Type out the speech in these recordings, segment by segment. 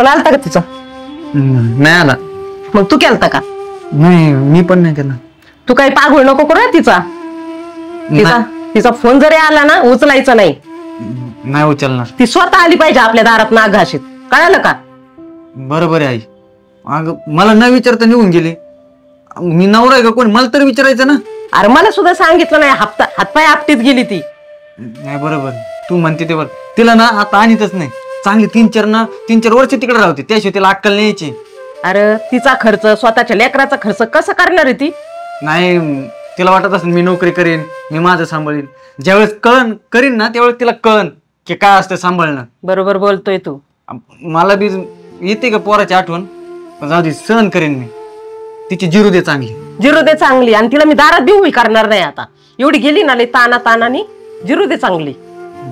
Phone आलता का तिचा? नाही आला. मग तू केलता का? नाही, मी पण नाही केला. तू काही पागळ नको करू तिचा. तिचा फोन जरी आला ना उचलायचा नाही. नाही उचलणार. ती स्वतः आली पाहिजे आपल्या दारात नाक घाशीत, कळालं का? बरोबर आहे आई. अगं मला न विचारता निघून गेली. मी नवरा आहे का कोण, मला तरी विचारायचं ना. अरे मला सुद्धा सांगितलं नाही. हातपाय आपटीत गेली ती. नाही बरोबर तू म्हणते ते बरं. तिला ना आता आणतच नाही. चांगली 3-4 वर्ष तिकडे राहते, त्याशिवाय तिला अक्कल नाही यायची. अरे तिचा खर्च, स्वतःच्या लेकराचा खर्च कसं करणार आहे ती? नाही तिला वाटत असेल मी नोकरी करीन, मी माझं सांभाळीन. ज्यावेळेस करीन ना त्यावेळेस तिला कळन की काय असतं सांभाळणं. बरोबर बोलतोय तू. मला बी येते का पोराची आठवण, पण जाऊ दे सहन करेन मी. तिची जिरू दे चांगली. आणि तिला मी दारात बी उभी करणार नाही आता. एवढी गेली ना लई तानानी. जिरू दे चांगली.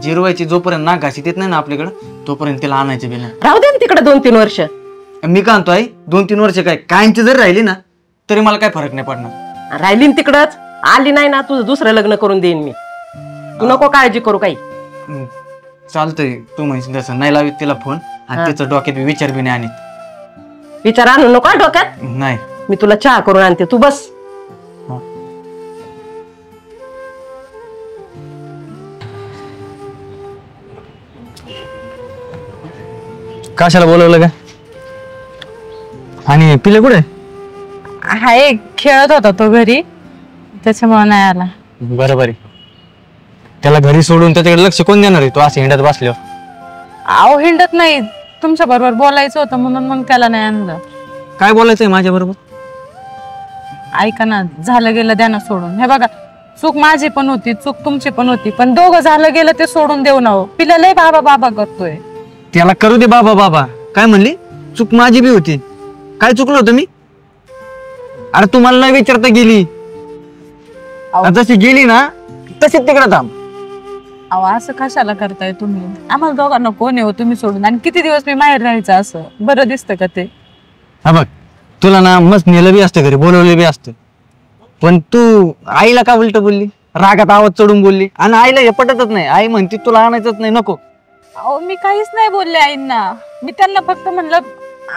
जिरवायची जोपर्यंत नाक घाशीत येत नाही ना आपल्याकडं, तोपर्यंत तिला आणायचं बिना. राहू दे ना तिकडे 2-3 वर्ष. मी का आणतो आई, 2-3 वर्ष काय कायमची जरी राहिली ना तरी मला काय फरक नाही पडणार. राहिली ना तिकडच. आली नाही ना तुझं दुसरं लग्न करून देईन मी. तू नको काळजी करू काही. चालतंय तू म्हणशील तसं. नाही लावित तिला फोन आणि तिचं डोक्यात विचार बी नाही आणत. विचार आणू नको डोक्यात. नाही मी तुला चहा करून आणते, तू बस. कशाला बोलवलं का? आणि पिले कुठे? हाय, खेळत होता तो घरी, त्याच्यामुळे नाही आला. बरोबर आहे. त्याला घरी सोडून त्याच्याकडे लक्ष कोण देणार आहे? तो असं हिंडत बसल्यावर. अहो हिंडत नाही, तुमच्या बरोबर बोलायचं होतं म्हणून मग त्याला नाही आणलं. काय बोलायचंय माझ्या बरोबर? ऐका ना, झालं गेलं द्या ना सोडून. हे बघा, चूक माझी पण होती, चूक तुमची पण होती, पण दोघं झालं गेलं ते सोडून देऊ ना. हो पिला लय बाबा करतोय. त्याला करू दे बाबा. काय म्हणली? चूक माझी बी होती. काय चुकलं होतं मी? अरे तुम्हाला नाही विचारता गेली. जशी गेली ना तशीच तिकडे थांब. अहो असं कशाला करताय तुम्ही? आम्हाला दोघांना कोण आहे हो तुम्ही सोडून? आणि किती दिवस मी बाहेर राहायचं असं बरं दिसतं का ते? हा बघ, तुला ना मस्त नेलं बी असतं, घरी बोलवलं बी असतं, पण तू आईला का उलट बोलली? रागात आवाज चढून बोलली. आणि आईला हे पटतच नाही. आई म्हणते तुला आणायचंच नाही, नको. अहो मी काहीच नाही बोलले आईंना. मी त्यांना फक्त म्हणलं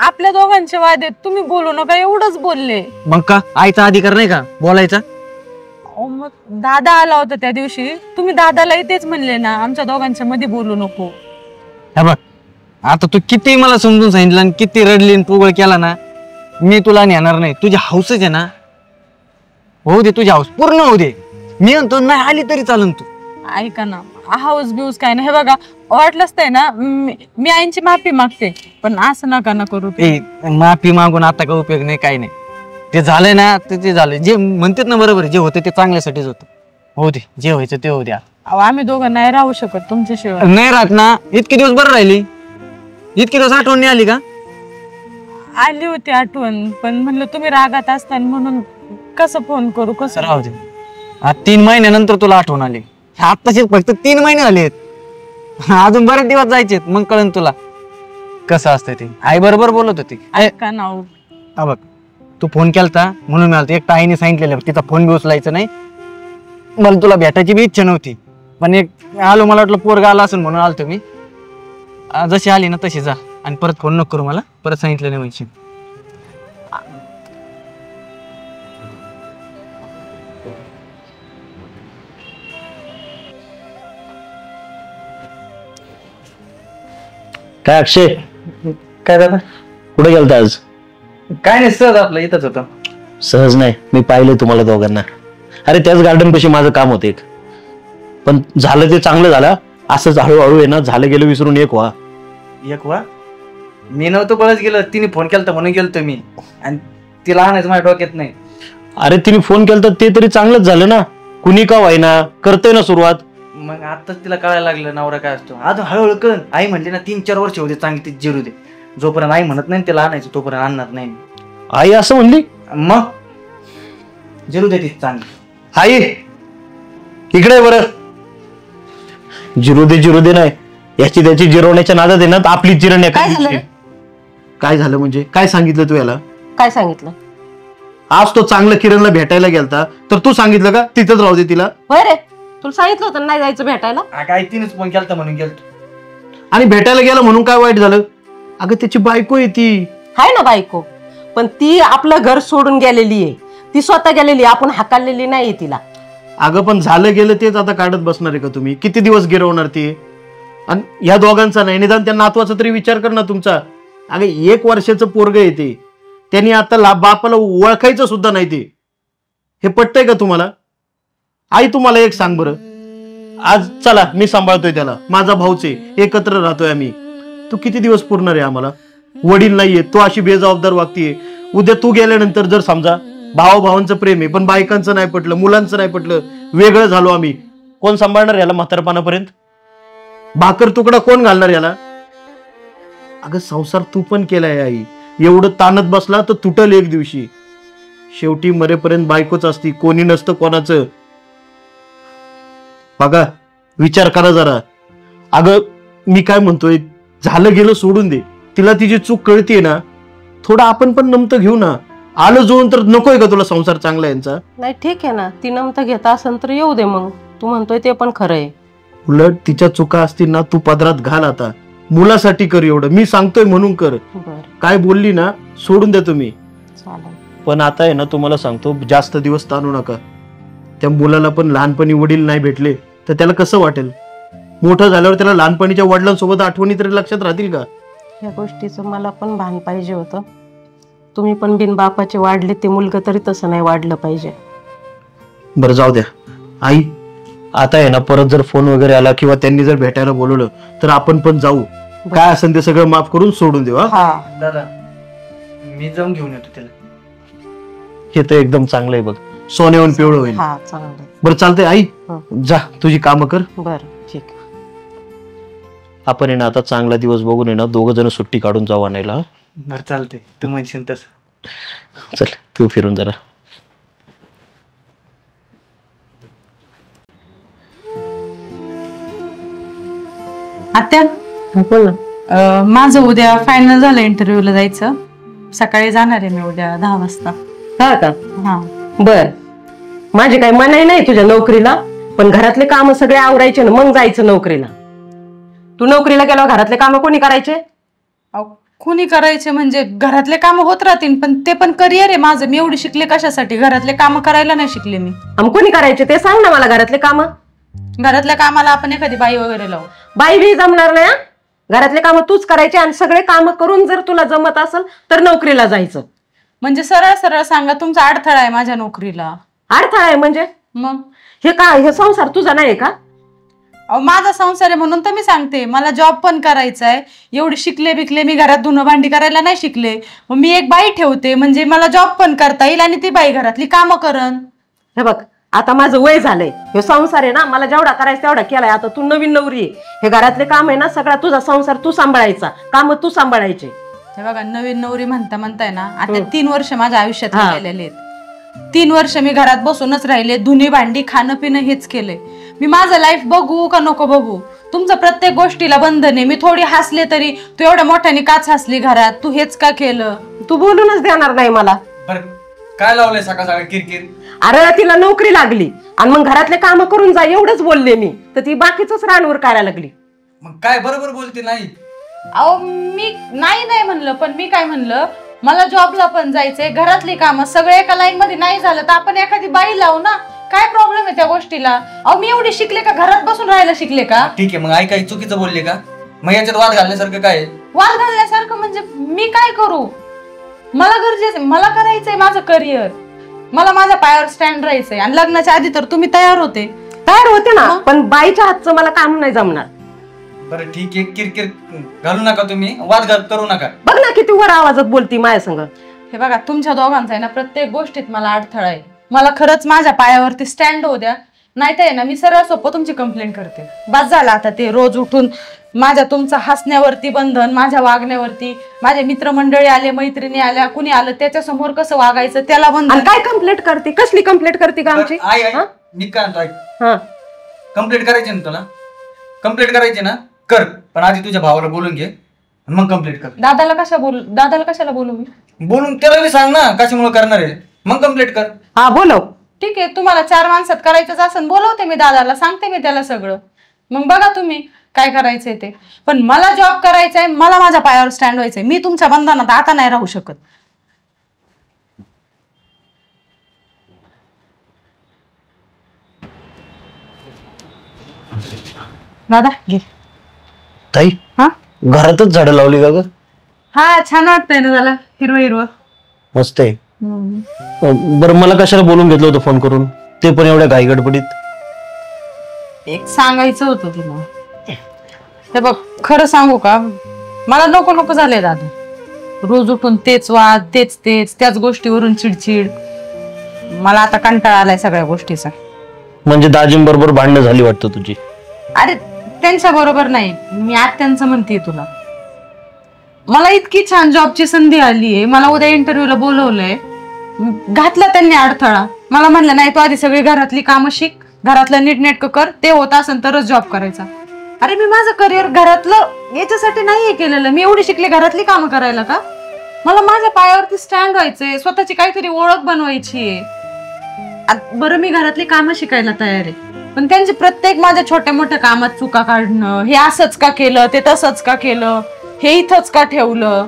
आपल्या दोघांचे वाद आहेत, तुम्ही बोलू नका, एवढंच बोलले. मग का आईचा अधिकार नाही का बोलायचा? अहो मग दादा आला होता त्या दिवशी, तुम्ही दादाला तेच म्हणले ना आमच्या दोघांच्या मध्ये बोलू नको. हे बघ, आता तू किती मला समजून सांगितलं आणि किती रडली पुगळ केला ना, मी तुला नेणार नाही. तुझी हौसच आहे ना, होऊ दे, तुझी हौस पूर्ण होऊ दे. मी म्हणतो नाही आली तरी चालन. तू ऐका ना, हाऊस बिऊस काय ना. हे बघा, वाटलंच नाही ना, मी आईंची माफी मागते, पण असं नका ना करू. माफी मागून आता का उपयोग नाही, काही नाही. ते झालंय ना ते झालंय. जे म्हणतात ना बरोबर, जे होतं ते चांगल्यासाठीच होतं. होऊ दे, जे व्हायचं ते होऊ द्या. अहो आम्ही दोघं नाही राहू शकत तुमच्याशिवाय. नाही राहत ना. इतके दिवस बरं राहिली, इतके दिवस आठवण नाही आली का? आली होती आठवण, पण म्हणलं तुम्ही रागात असताना म्हणून कसं फोन करू, कसं. राहू दे. 3 महिन्यानंतर तुला आठवण आली. आत्ताचे फक्त 3 महिने झालेत, अजून बरेच दिवस जायचे, मग कळन तुला कसं असतं ते. आई बरोबर बोलत होती. ऐका ना. हा बघ, तू फोन केलता म्हणून मी आलतो. एक आईने सांगितलेलं तिचा फोन बी उचलायचं नाही. मला तुला भेटायची बी इच्छा नव्हती, पण एक आलो, मला वाटलं पोरगा आला असेल म्हणून आलतो मी. जशी आली ना तशी जा, आणि परत फोन नको करू मला. परत सांगितलं नाही म्हणजे. काय अक्षय, काय दादा कुठे गेलता आज? काय नाही, सहज आपलं इथंच होतं. सहज नाही, मी पाहिलं तुम्हाला दोघांना. अरे त्याच गार्डन पाशी माझं काम होतं एक, पण झालं ते चांगलं झालं. असंच हळूहळू आहे ना, झालं गेलं विसरून एक व्हा. मी नव्हतं बळच गेलं, तिने फोन केलता म्हणून गेलतो मी, आणि तिला आणायचं माझ्या डोक्यात नाही. अरे तिने फोन केलता ते तरी चांगलंच झालं ना. कुणी का व्हायना, करतोय ना सुरुवात. मग आताच तिला कळायला लागलं नवरा काय असतो. अजून हळूहळू कळण. आई म्हणली ना 3-4 वर्ष होते चांगली, ती जिरू दे. जोपर्यंत आई म्हणत नाही तिला आणायचं तोपर्यंत आणणार नाही. आई असं म्हणली? मग जिरू दे ती चांगली. आई इकडे बरं. जिरू दे नाही, याची त्याची जिरवण्याच्या नादात आहे ना आपली जिरण्या. काय झालं म्हणजे? काय सांगितलं तू याला? काय सांगितलं? आज तो चांगलं किरणला भेटायला गेलता, तर तू सांगितलं का तिथंच राहू दे तिला? होय रे, तुला सांगितलं होतं नाही जायचं भेटायला. काय तिनेच फोन केलता म्हणून गेलतो. आणि भेटायला गेला म्हणून काय वाईट झालं? अगं त्याची बायको आहे ती. हाय ना बायको, पण ती आपलं घर सोडून गेलेली आहे. ती स्वतः गेलेली, आपण हाकाललेली नाही तिला. अगं पण झालं गेलं तेच आता काढत बसणार आहे का तुम्ही? किती दिवस गिरवणार ती? आणि ह्या दोघांचा नाही, निदान त्या नातवाचा तरी विचार कर ना तुमचा. अगं 1 वर्षाचं पोरग आहे ते, त्यांनी आता बापाला ओळखायचं सुद्धा नाही ते. हे पटतंय का तुम्हाला? आई तुम्हाला एक सांग बरं, आज चला मी सांभाळतोय त्याला, माझा भाऊच आहे, एकत्र राहतोय आम्ही. तू किती दिवस पुरणार आहे आम्हाला? वडील नाहीये, तो अशी बेजबाबदार वागतीये. उद्या तू गेल्यानंतर जर समजा भावांचं प्रेम आहे पण बायकांचं नाही पटलं, मुलांचं नाही पटलं, वेगळं झालो आम्ही, कोण सांभाळणार याला म्हातारपणापर्यंत? भाकर तुकडा कोण घालणार याला? अगं संसार तू पण केलाय आई, एवढं ताणत बसला तर तुटल एक दिवशी. शेवटी मरेपर्यंत बायकोच असती, कोणी नसतं कोणाचं. बघा विचार करा जरा. अगं मी काय म्हणतोय, झालं गेलं सोडून दे, तिला तिची चूक कळतीये ना, थोडं आपण पण नमतं घेऊ ना. आलं जुळून तर नकोय का तुला संसार चांगला यांचा? नाही ठीक आहे ना, ती नमतं घेता असेल तर येऊ दे मग. तू म्हणतोय ते पण खरं आहे. उलट तिच्या चुका असतील ना तू पदरात घाल, आता मुलासाठी कर, एवढं मी सांगतोय म्हणून कर. बरं काय बोलली ना सोडून द्या तुम्ही. चालेल. पण आता आहे ना, तुम्हाला सांगतो जास्त दिवस ताणू नका. त्या मुलाला पण लहानपणी वडील नाही भेटले तर त्याला कसं वाटेल? मोठं झाल्यावर त्याला लहानपणीच्या वडिलांसोबत आठवणी तरी लक्षात राहतील का? या गोष्टीचं मला पण भान पाहिजे होतं. तुम्ही पण बिन बापाचे वाढले, ते मुलगा तरी तसं नाही वाढलं पाहिजे. बरं जाऊ द्या आई, आता आहे ना परत जर फोन वगैरे आला किंवा त्यांनी जर भेटायला बोलवलं तर आपण पण जाऊ. काय असेल ते सगळं माफ करून सोडून देऊ. हा दादा मी जाऊन घेऊन येतो त्याला. हे तर एकदम चांगलं आहे बघ, सोन्याहून पिवळं होईल. हा चांगलं. बरं चालतंय आई, जा तुझी कामं कर. बरं ठीक आहे. आपण आहे ना आता चांगला दिवस बघून आहे ना 2 जण सुट्टी काढून जाऊ आणायला. बरं चालतंय, तू म्हणशील तसं. चल तू फिरून जरा. आत्या, बोल ना. माझं उद्या फायनल झालं इंटरव्ह्यूला जायचं. सकाळी जाणार आहे मी उद्या 10 वाजता. हा का? हा. बर, माझी काही मनाई नाही तुझ्या नोकरीला, पण घरातले काम सगळे आवरायचे ना मग जायचं नोकरीला. तू नोकरीला गेल्यावर घरातले काम कोणी करायचे? कोणी करायचे म्हणजे घरातले काम होत राहतील, पण ते पण करिअर आहे माझं. मी एवढी शिकले कशासाठी? घरातले काम करायला नाही शिकले मी. कोणी करायचे ते सांग ना मला. घरातले काम, घरातल्या कामाला आपण एखादी बाई वगैरे लावू. बाई बी जमणार नाही. घरातले काम तूच करायचे, आणि सगळे काम करून जर तुला जमत असेल तर नोकरीला जायचं. म्हणजे सरळ सरळ सांगा, तुमचा अडथळा आहे माझ्या नोकरीला. अडथळा आहे म्हणजे? मग हे काय, हे संसार तुझा नाही का? माझा संसार आहे म्हणून तर मी सांगते, मला जॉब पण करायचा आहे. एवढे शिकले बिकले मी, घरात धुणं भांडी करायला नाही शिकले. मग मी एक बाई ठेवते म्हणजे मला जॉब पण करता येईल आणि ती बाई घरातली कामं करण. हे बघ, आता माझं वय झालंय, हे संसार आहे ना, मला जेवढा करायचा तेवढा केलाय. आता तू नवीन नवरी आहे, हे घरातले काम आहे ना, सगळा तुझा संसार तू सांभाळायचा, काम तू सांभाळायचे. हे बघा, नवीन नवरी म्हणताय ना, आता 3 वर्ष माझ्या आयुष्यात गेलेले आहेत. 3 वर्ष मी घरात बसूनच राहिले, धुणी भांडी खाणं पिणं हेच केलंय. मी माझं लाईफ बघू का नको बघू? तुमचं प्रत्येक गोष्टीला बंधन आहे. मी थोडी हसले तरी तू एवढ्या मोठ्याने काच हसली घरात, तू हेच का केलं? तू बोलूनच देणार नाही मला. काय लावलंय सकाळ सकाळ किरकिर? अरे तिला नोकरी लागली आणि मग घरातले काम करून जा एवढंच बोलले मी, तर ती बाकीच रानवर करायला लागली. मग काय बरोबर बोलते नाही? अहो मी नाही म्हणलं, पण मी काय म्हणलं, मला जॉबला पण जायचंय, घरातली कामं सगळे एका लाईन मध्ये नाही झालं तर आपण एखादी बाई लावू ना. काय प्रॉब्लेम आहे त्या गोष्टीला? अहो मी एवढी शिकले का घरात बसून राहायला शिकले का? ठीक आहे, मग आई काही चुकीचं बोलले का? मग याच्यात वाद घालण्यासारखं काय? वाद घालण्यासारखं म्हणजे मी काय करू? मला गरजेचं, मला करायचंय माझं करिअर, मला माझ्या पायावर स्टँड राहायचंय. आणि लग्नाच्या आधी तर तुम्ही तयार होते ना, पण बाईच्या हातचं मला काम नाही जमणार. बरं ठीक आहे, किरकिर घालू नका तुम्ही, वाद करू नका. बघ ना किती वर आवाजात बोलती माझ्या संग. हे बघा, तुमच्या दोघांचा आहे ना प्रत्येक गोष्टीत मला अडथळा आहे. मला खरंच माझ्या पायावरती स्टँड होऊ द्या, नाही तर ना मी सरळ सोपं तुमची कंप्लेंट करते. बस झालं आता ते रोज उठून माझ्या तुमचं हसण्यावरती बंधन, माझ्या वागण्यावरती. माझे मित्रमंडळी आले, मैत्रिणी आल्या, कुणी आलं त्याच्या समोर कसं वागायचं त्याला बंधन. काय कंप्लेंट करते? कसली कंप्लेंट करते का आमची? मी काय म्हणतो, कंप्लेंट करायची ना तुला? कंप्लेंट करायची ना, कर, पण आधी तुझ्या भावाला बोलून घे मग कंप्लेंट कर. दादाला कशाला बोलू मी? बोलून त्याला बी सांग ना कशामुळे करणार आहे, मग कंप्लेंट कर. हा बोलव. ठीक आहे, तुम्हाला 4 माणसात करायचंच असेल बोलवते मी दादाला, सांगते मी त्याला सगळं. मग बघा तुम्ही काय करायचंय ते. पण मला जॉब करायचाय, मला माझ्या पायावर स्टँड व्हायचंय. मी तुमच्या बंधनात आता नाही राहू शकत. दादा घे. ताई हा घरातच झाडं लावली का ग? हा छान वाटतंय ना त्याला, हिरवं हिरवं. मस्त आहे. बरं मला कशाला बोलून घेतलं होतं फोन करून, ते पण एवढ्या घाई गडबडीत? एक सांगायचं होतं तुला. हे बघ खरं सांगू का, मला नको नको झालंय दादा. रोज उठून तेच वाद, तेच तेच त्याच गोष्टीवरून चिडचिड. मला आता कंटाळा आलाय सगळ्या गोष्टीचा. म्हणजे दाजींबरोबर भांडणं झाली वाटतं तुझी? अरे त्यांच्या बरोबर नाही, मी आत्यांचं म्हणतेय तुला. मला इतकी छान जॉबची संधी आलीये, मला उद्या इंटरव्ह्यूला बोलवलंय, घातला त्यांनी अडथळा. मला म्हणलं नाही तू आधी सगळी घरातली कामं शिक, घरातलं नीटनेटकं कर, ते होत असेल तरच जॉब करायचा. अरे मी माझं करिअर घरातलं याच्यासाठी नाहीये केलेलं. मी एवढी शिकले घरातली कामं करायला का? मला माझ्या पायावरती स्टँड व्हायचंय, स्वतःची काहीतरी ओळख बनवायची आहे. बरं मी घरातली कामं शिकायला तयार आहे, पण त्यांचे प्रत्येक माझ्या छोट्या मोठ्या कामात चुका काढणं, हे असंच का केलं, ते तसंच का केलं, हे इथंच का ठेवलं.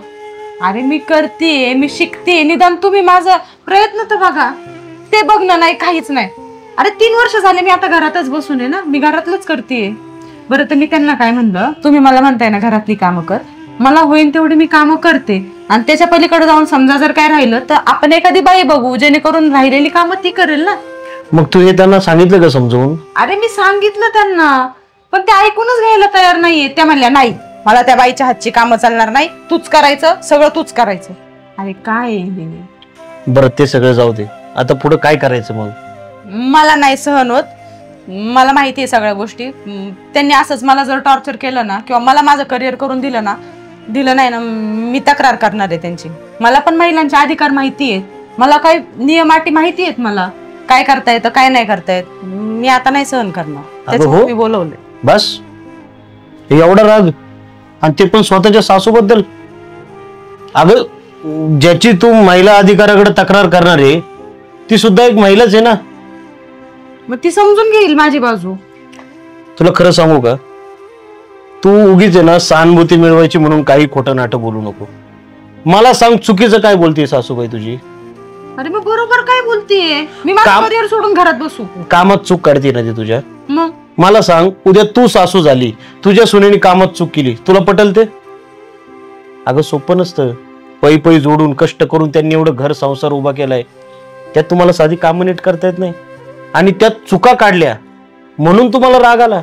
अरे मी करतेय, मी शिकते, निदान तुम्ही माझा प्रयत्न तर बघा. ते बघणं नाही, काहीच नाही. अरे 3 वर्ष झाले मी आता घरातच बसून आहे ना, मी घरातलंच करतेय. बरं तर मी त्यांना काय म्हणलं, तुम्ही मला म्हणताय ना घरातली कामं कर, मला होईन तेवढी मी कामं करते, आणि त्याच्या पलीकडे जाऊन समजा जर काय राहिलं तर आपण एखादी बाई बघू जेणेकरून राहिलेली कामं ती करेल ना. मग तू हे त्यांना सांगितलं का समजवून? अरे मी सांगितलं त्यांना, पण ते ऐकूनच घ्यायला तयार नाहीये. त्या म्हणल्या नाही मला त्या बाईच्या हातची कामं चालणार नाही, तूच करायचं, सगळं तूच करायचं. अरे काय. बरं ते सगळं जाऊ दे, आता पुढे काय करायचं मग? मला नाही सहन होत, मला माहिती आहे सगळ्या गोष्टी. त्यांनी असंच मला जर टॉर्चर केलं ना, किंवा मला माझं करिअर करून दिलं नाही ना, मी तक्रार करणार आहे त्यांची. मला पण महिलांचे अधिकार माहिती आहेत, मला काय नियम अटी माहिती आहेत, मला काय करता येतं काय नाही करता येत. मी आता नाही सहन करणार, त्याच्यामुळे मी बोलवले. बस एवढा राग, आणि ते पण स्वतःच्या सासूबद्दल? अगं ज्याची तू महिला अधिकाराकडे तक्रार करणार आहे ती सुद्धा एक महिलाच आहे ना. मग ती समजून घेईल माझी बाजू. तुला खरं सांगू का, तू उगीच आहे ना सहानुभूती मिळवायची म्हणून काही खोटं नाटक बोलू नको. मला सांग चुकीचं काय बोलते सासूबाई तुझी? अरे मग बरोबर काय बोलतीये, मी माझं करिअर सोडून घरात बसू? कामात चूक काढते ना ती तुझ्या. मग मला सांग, उद्या तू सासू झाली, तुझ्या सुनेने कामात चूक केली, तुला पटल ते? अगं सोपं नसतं. पै पै जोडून कष्ट करून त्यांनी एवढं घर संसार उभा केलाय, त्यात तुम्हाला साधी कामं नीट करता येत नाही, आणि त्यात चुका काढल्या म्हणून तुम्हाला राग आला.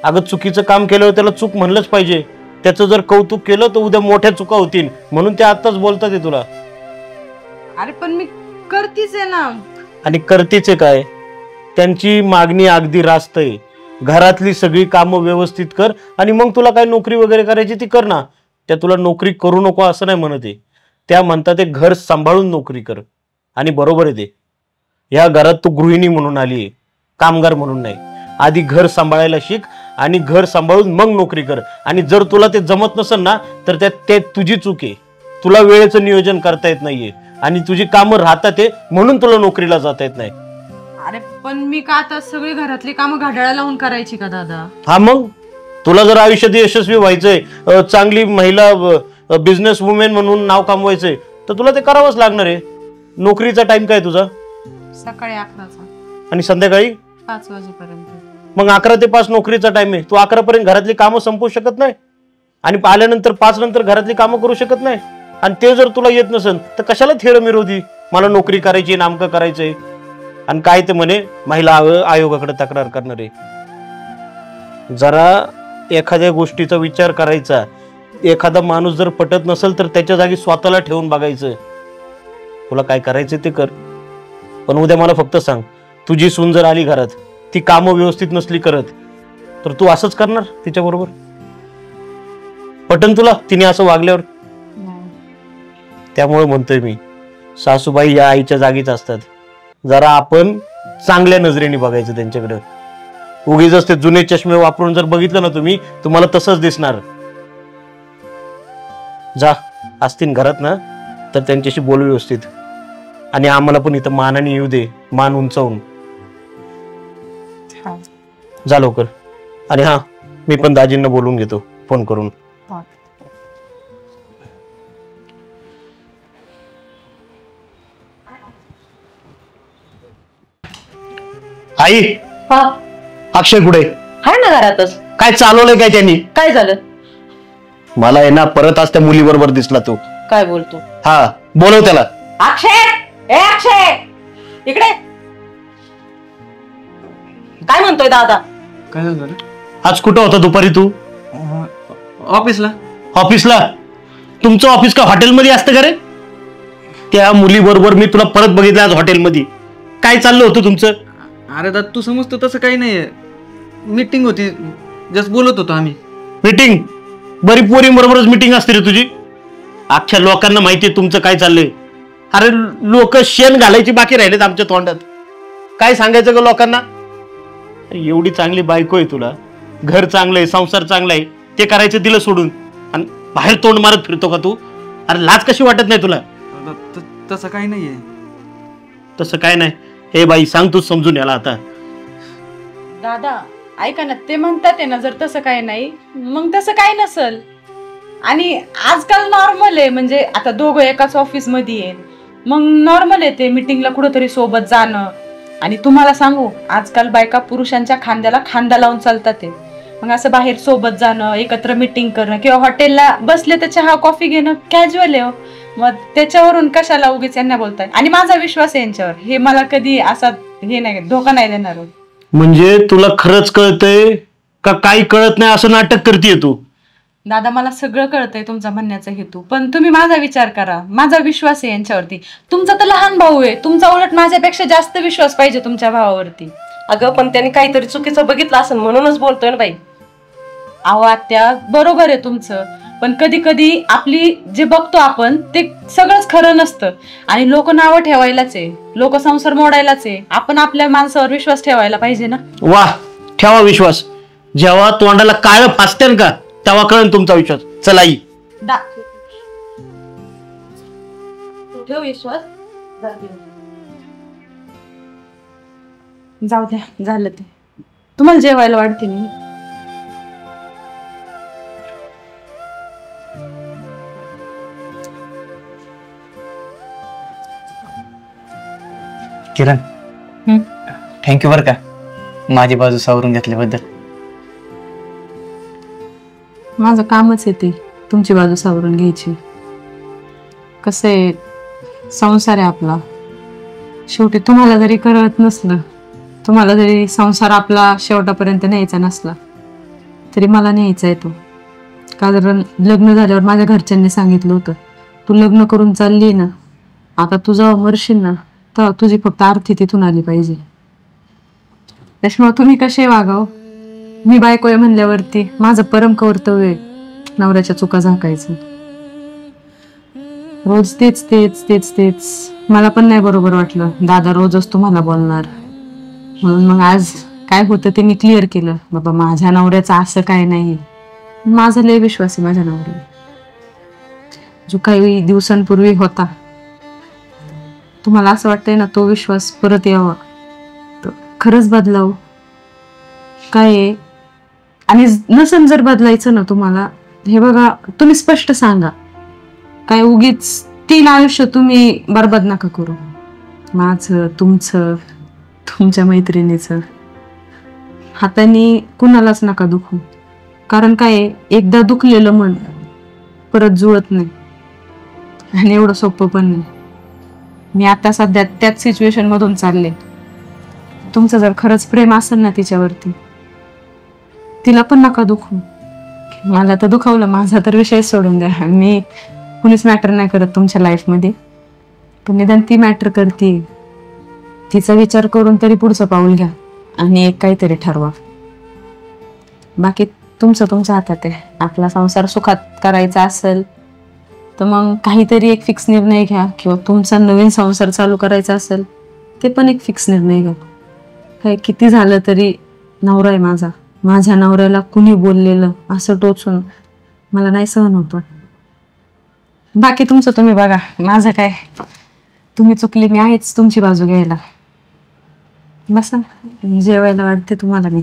अगं चुकीचं काम केल्यावर त्याला चूक म्हणलंच पाहिजे. त्याचं जर कौतुक केलं तर उद्या मोठ्या चुका होतील, म्हणून ते आताच बोलतात ते तुला. अरे पण मी करतीच आहे ना. आणि करतीच आहे काय? त्यांची मागणी अगदी रास्त आहे. घरातली सगळी कामं व्यवस्थित कर, आणि मग तुला काय नोकरी वगैरे करायची ती कर ना. त्या तुला नोकरी करू नको असं नाही म्हणत आहे, त्या म्हणतात ते घर सांभाळून नोकरी कर. आणि बरोबर आहे ते. या घरात तू गृहिणी म्हणून आली आहे, कामगार म्हणून नाही. आधी घर सांभाळायला शिक, आणि घर सांभाळून मग नोकरी कर. आणि जर तुला ते जमत नसेल ना तर त्यात तुझी चूक आहे. तुला वेळेचं नियोजन करता येत नाहीये, आणि तुझी कामं राहतात ते म्हणून तुला नोकरीला जाता येत नाही. अरे पण मी का आता सगळी घरातली कामं घड्याळा लावून करायची का दादा? हा मग तुला जर आयुष्यात यशस्वी व्हायचंय, चांगली महिला बिझनेस वुमेन म्हणून नाव कमवायचंय, तर तुला ते करावंच लागणार आहे. नोकरीचा टाइम काय तुझा? सकाळी 11चा आणि संध्याकाळी 5 वाजेपर्यंत. मग 11 ते 5 नोकरीचा टाइम आहे. तू 11 पर्यंत घरातली कामं संपवू शकत नाही, आणि आल्यानंतर 5 नंतर घरातली कामं करू शकत नाही. आणि ते जर तुला येत नसेल तर कशाला थेरमिरोधी मला नोकरी करायची, नामकं करायचंय, आणि काय ते म्हणे महिला आयोगाकडे तक्रार करणार आहे. जरा एखाद्या गोष्टीचा विचार करायचा. एखादा माणूस जर पटत नसेल तर त्याच्या जागी स्वतःला ठेवून बघायचं. तुला काय करायचं ते कर, पण उद्या मला फक्त सांग, तुझी सून जर आली घरात, ती कामं व्यवस्थित नसली करत, तर तू असंच करणार तिच्या बरोबर? पटन तुला तिने असं वागल्यावर? त्यामुळे म्हणतोय मी, सासूबाई या आईच्या जागीच असतात. जरा आपण चांगल्या नजरेने बघायचं त्यांच्याकडे. उगीच ते जुने चष्मे वापरून जर बघितलं ना तुम्ही, तुम्हाला तसंच दिसणार. जा, असतील घरात ना तर त्यांच्याशी बोल व्यवस्थित, आणि आम्हाला पण इथं मानाने येऊ दे, मान उंचावून. जा लवकर. आणि हा, मी पण दाजींना बोलून घेतो फोन करून. आई, हा अक्षय कुठे? आहे ना घरातच. काय चालवलंय काय त्यांनी? काय झालं? मला आहे ना परत आज त्या मुलीबरोबर दिसला तो. काय बोलतो? हा, बोलव त्याला. अक्षय, ए अक्षय, इकडे. काय म्हणतोय दादा? काय झालं? आज कुठं होता दुपारी तू? ऑफिसला. ऑफिसला? तुमचं ऑफिस का हॉटेलमध्ये असतं का रे? त्या मुलीबरोबर मी तुला परत बघितलं आज हॉटेलमध्ये. काय चाललं होतं तुमचं? अरे दादा तू समजतो तसं काही नाहीये. मीटिंग होती, जस्ट बोलत होतो आम्ही. मीटिंग? बरी पोरी बरोबरच मीटिंग असते रे तुझी. अख्ख्या लोकांना माहितीये तुमचं काय चाललंय. अरे लोक शेण घालायची बाकी राहिलेत आमच्या तोंडात. काय सांगायचं ग लोकांना? एवढी चांगली बायको आहे तुला, घर चांगलं आहे, संसार चांगला आहे, ते करायचं दिलं सोडून आणि बाहेर तोंड मारत फिरतो का तू? अरे लाज कशी वाटत नाही तुला? तसं काही नाहीये. तसं काय नाही. हे बाई सांग तूच समजून याला आता. दादा ऐका ना, ते म्हणतात आहे ना, जर तसं काय नाही मग तसं काय नसल. आणि आजकाल नॉर्मल आहे, म्हणजे आता दोघं एकाच ऑफिस मध्ये आहे, मग नॉर्मल आहे ते मीटिंगला कुठंतरी सोबत जाणं. आणि तुम्हाला सांगू, आजकाल बायका पुरुषांच्या खांद्याला खांदा लावून चालतात ते. मग असं बाहेर सोबत जाणं, एकत्र मीटिंग करणं किंवा हॉटेलला बसले तर चहा कॉफी घेणं कॅज्युअल आहे. मग त्याच्यावरून कशाला उगीच यांना बोलताय? आणि माझा विश्वास आहे यांच्यावर, हे मला कधी असा हे नाही, धोका नाही देणार. म्हणजे तुला खरंच कळतंय का काही कळत नाही असं नाटक करतेय तू? दादा मला सगळं कळतंय तुमचा म्हणण्याचा हेतू, पण तुम्ही माझा विचार करा. माझा विश्वास आहे यांच्यावरती. तुमचा तर लहान भाऊ आहे, तुमचा उलट माझ्यापेक्षा जास्त विश्वास पाहिजे तुमच्या भावावरती. अगं पण त्यांनी काहीतरी चुकीचं बघितलं असेल म्हणूनच बोलतोय ना बाई. अहो आत्या, बरोबर आहे तुमचं, पण कधी कधी आपली जे बघतो आपण ते सगळंच खरं नसतं. आणि लोक नावं ठेवायलाच आहे, लोक संसार मोडायलाच आहे. आपण आपल्या माणसावर विश्वास ठेवायला पाहिजे ना. वाह, ठेवा विश्वास. जेव्हा तोंडाला काळ फासते का तेव्हा कळन तुमचा विश्वास. चला आई. ठेव विश्वास. जाऊ द्या, झालं ते. तुम्हाला जेवायला वाढते मी. किरण, थँक्यू बरं का माझी बाजू सावरून घेतल्याबद्दल. माझं कामच आहे ते, तुमची बाजू सावरून घ्यायची. कसं आहे, संसार आहे आपला. शेवटी तुम्हाला जरी कळत नसलं, तुम्हाला जरी संसार आपला शेवटापर्यंत न्यायचा नसला, तरी मला न्यायचा आहे तो. कारण लग्न झाल्यावर माझ्या घरच्यांनी सांगितलं होतं, तू लग्न करून चालली ना, आता तू जेव्हा मरशील ना तर तुझी फक्त आरती तिथून आली पाहिजे. त्याच्यामुळे तुम्ही कसे वागाव, मी बायको आहे म्हणल्यावरती माझं परम कर्तव्य आहे नवऱ्याच्या चुका झाकायचं. रोज तेच तेच तेच तेच मला पण नाही बरोबर वाटलं. दादा रोजच तुम्हाला बोलणार, म्हणून मग आज काय होतं ते मी क्लिअर केलं. बाबा माझ्या नवऱ्याचं असं काय नाही. माझा लय विश्वास आहे माझ्या नवऱ्यावर, जो काही दिवसांपूर्वी होता. तुम्हाला असं वाटतंय ना तो विश्वास परत यावा, तर खरंच बदलाव काय आहे. आणि नसन जर बदलायचं ना तुम्हाला, हे बघा तुम्ही स्पष्ट सांगा. काय उगीच 3 आयुष्य तुम्ही बरबाद नका करू. माझं, तुमचं, तुमच्या मैत्रिणीचं. हाताने कुणालाच नका दुखू. कारण काय, एकदा दुखलेलं मन परत जुळत नाही आणि एवढं सोपं पण नाही. मी आता सध्या त्याच सिच्युएशन मधून चालले. तुमचं जर खरंच प्रेम असेल ना तिच्यावरती, तिला पण नका दुखू. मला तर दुखावलं, माझा तर विषय सोडून द्या. मी कुणीच मॅटर नाही करत तुमच्या लाईफमध्ये, पण निदान ती मॅटर करते. तिचा विचार करून तरी पुढचं पाऊल घ्या आणि एक काहीतरी ठरवा. बाकी तुमचं तुमच्या हातात आहे. आपला संसार सुखात करायचा असेल तर मग काहीतरी एक फिक्स निर्णय घ्या, किंवा तुमचा नवीन संसार चालू करायचा असेल ते पण एक फिक्स निर्णय घ्या. काय किती झालं तरी नवरा आहे माझा. माझ्या नवऱ्याला कुणी बोललेलं असं टोचून मला नाही सहन होतं. बाकी तुमचं तुम्ही बघा, माझं काय. तुम्ही चुकली, मी आहेच तुमची बाजू घ्यायला. बसा, जेवायला वाटते तुम्हाला मी.